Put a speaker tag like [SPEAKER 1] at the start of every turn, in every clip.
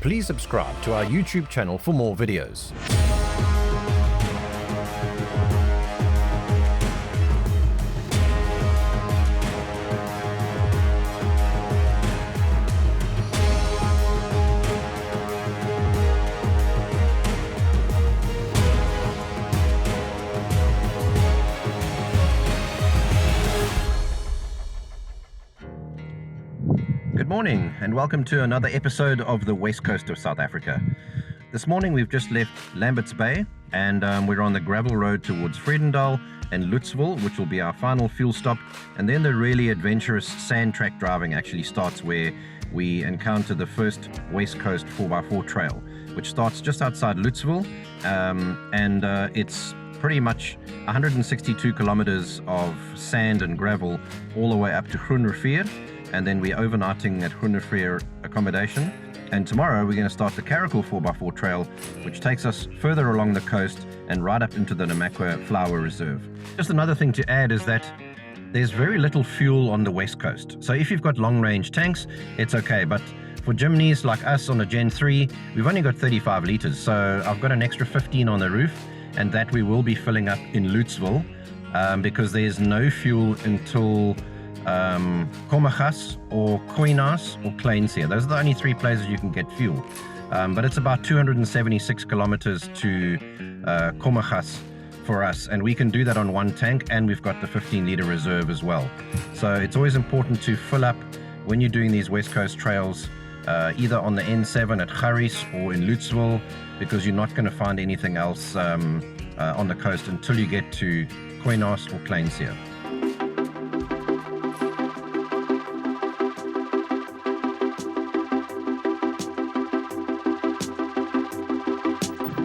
[SPEAKER 1] Please subscribe to our YouTube channel for more videos.
[SPEAKER 2] Good morning and welcome to another episode of the West Coast of South Africa. This morning we've just left Lambert's Bay and we're on the gravel road towards Vredendal and Lutzville, which will be our final fuel stop, and then the really adventurous sand track driving actually starts where we encounter the first West Coast 4x4 trail, which starts just outside Lutzville and it's pretty much 162 kilometers of sand and gravel all the way up to Groenrivier, and then we're overnightting at Groenriviersmond Accommodation. And tomorrow we're going to start the Caracal 4x4 trail, which takes us further along the coast and right up into the Namaqua Flower Reserve. Just another thing to add is that there's very little fuel on the west coast. So if you've got long range tanks, it's okay. But for jimneys like us on a Gen 3, we've only got 35 liters. So I've got an extra 15 on the roof, and that we will be filling up in Lutzville because there's no fuel until Koekanaap or Koekanaap or Kleinseer. Those are the only three places you can get fuel. But it's about 276 kilometers to Koekanaap for us, and we can do that on one tank, and we've got the 15-liter reserve as well. So it's always important to fill up when you're doing these West Coast trails, either on the N7 at Harris or in Lutzville, because you're not going to find anything else on the coast until you get to Koekanaap or Kleinseer.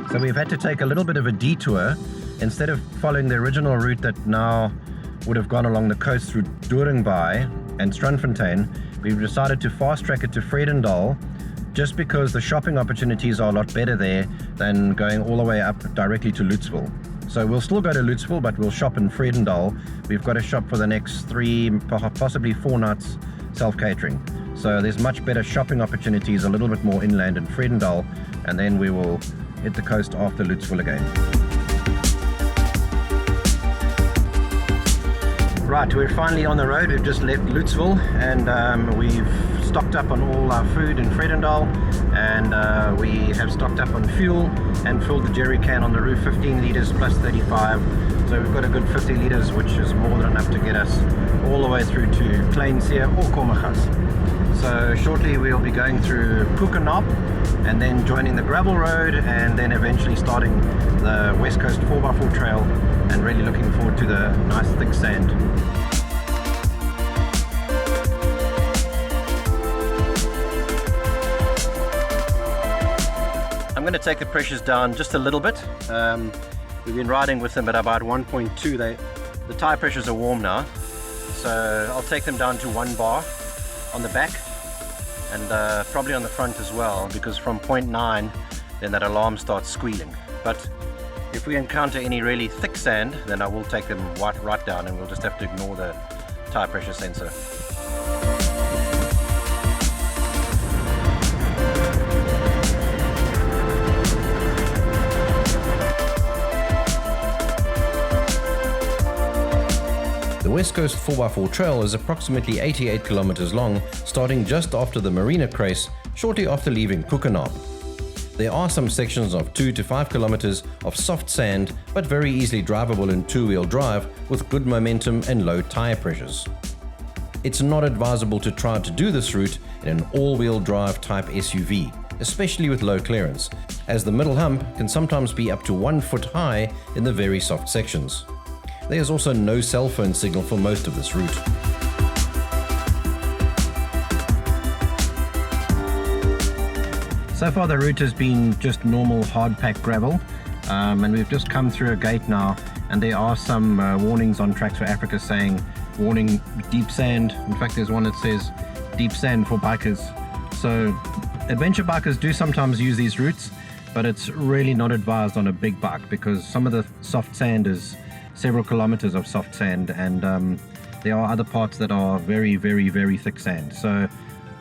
[SPEAKER 2] So we've had to take a little bit of a detour. Instead of following the original route that now would have gone along the coast through Doringbaai and Strandfontein, we've decided to fast track it to Vredendal, just because the shopping opportunities are a lot better there than going all the way up directly to Lutzville. So we'll still go to Lutzville, but we'll shop in Vredendal. We've got to shop for the next 3, possibly 4 nights self-catering. So there's much better shopping opportunities, a little bit more inland in Vredendal, and then we will hit the coast after Lutzville again. Right, we're finally on the road. We've just left Lutzville and we've stocked up on all our food in Vredendal, and we have stocked up on fuel and filled the jerry can on the roof, 15 liters plus 35. So we've got a good 50 liters, which is more than enough to get us all the way through to Kleinseer or Koekanaap. So shortly we'll be going through Koekanaap and then joining the gravel road, and then eventually starting the West Coast 4x4 trail, and really looking forward to the nice thick sand. I'm going to take the pressures down just a little bit. We've been riding with them at about 1.2. The tire pressures are warm now, so I'll take them down to 1 bar on the back, and probably on the front as well, because from 0.9 then that alarm starts squealing. But if we encounter any really thick sand, then I will take them right down, and we'll just have to ignore the tire pressure sensor.
[SPEAKER 1] The West Coast 4x4 trail is approximately 88 kilometers long, starting just after the Marina Crace, shortly after leaving Koekanaap. There are some sections of 2 to 5 kilometers of soft sand, but very easily drivable in two-wheel drive with good momentum and low tire pressures. It's not advisable to try to do this route in an all-wheel drive type SUV, especially with low clearance, as the middle hump can sometimes be up to 1 foot high in the very soft sections. There is also no cell phone signal for most of this route.
[SPEAKER 2] So far the route has been just normal hard packed gravel, and we've just come through a gate now, and there are some warnings on Tracks4Africa saying warning deep sand. In fact, there's one that says deep sand for bikers. So adventure bikers do sometimes use these routes, but it's really not advised on a big bike, because some of the soft sand is several kilometers of soft sand, and there are other parts that are very, very, very thick sand. So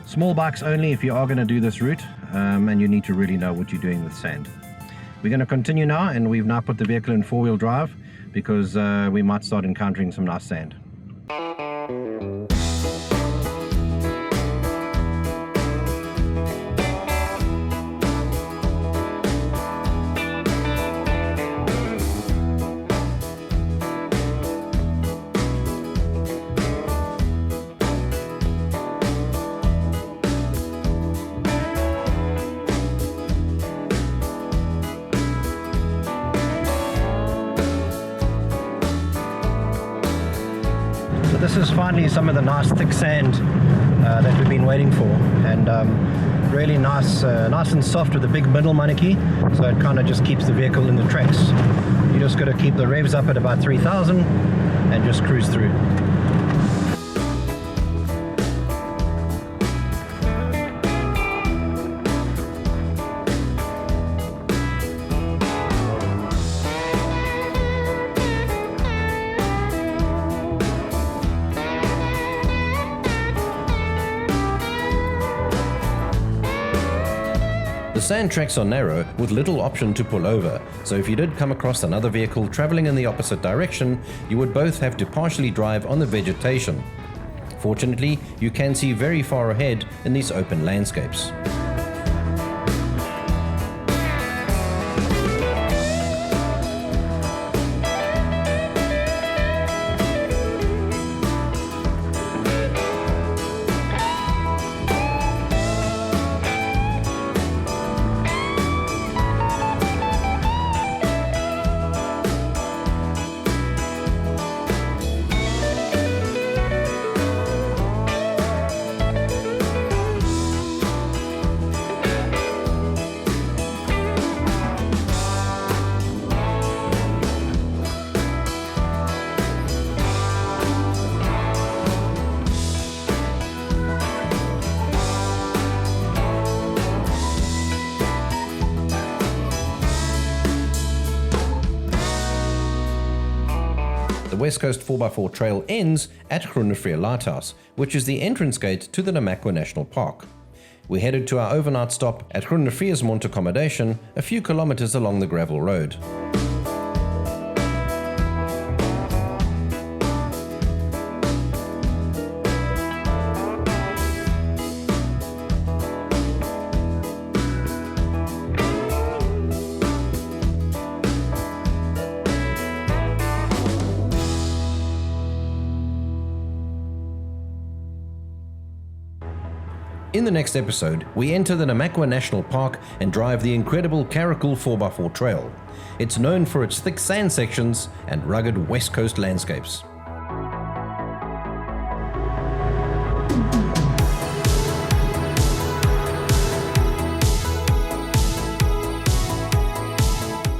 [SPEAKER 2] small bikes only if you are going to do this route. and you need to really know what you're doing with sand. We're going to continue now, and we've now put the vehicle in four-wheel drive because we might start encountering some nice sand. So this is finally some of the nice thick sand that we've been waiting for, and really nice and soft with a big middle manaki, so it kind of just keeps the vehicle in the tracks. You just got to keep the revs up at about 3,000 and just cruise through.
[SPEAKER 1] The sand tracks are narrow with little option to pull over, so if you did come across another vehicle traveling in the opposite direction, you would both have to partially drive on the vegetation. Fortunately, you can see very far ahead in these open landscapes. The West Coast 4x4 trail ends at Groenriviermond Lighthouse, which is the entrance gate to the Namaqua National Park. We headed to our overnight stop at Groenriviersmond Accommodation, a few kilometers along the gravel road. In the next episode, we enter the Namaqua National Park and drive the incredible Karakul 4x4 trail. It's known for its thick sand sections and rugged West Coast landscapes.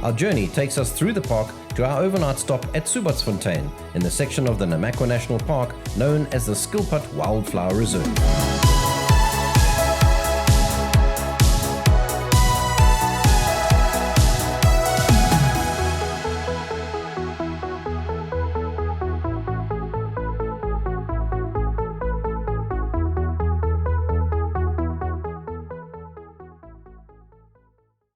[SPEAKER 1] Our journey takes us through the park to our overnight stop at Subatsfontein in the section of the Namaqua National Park known as the Skilpad Wildflower Reserve.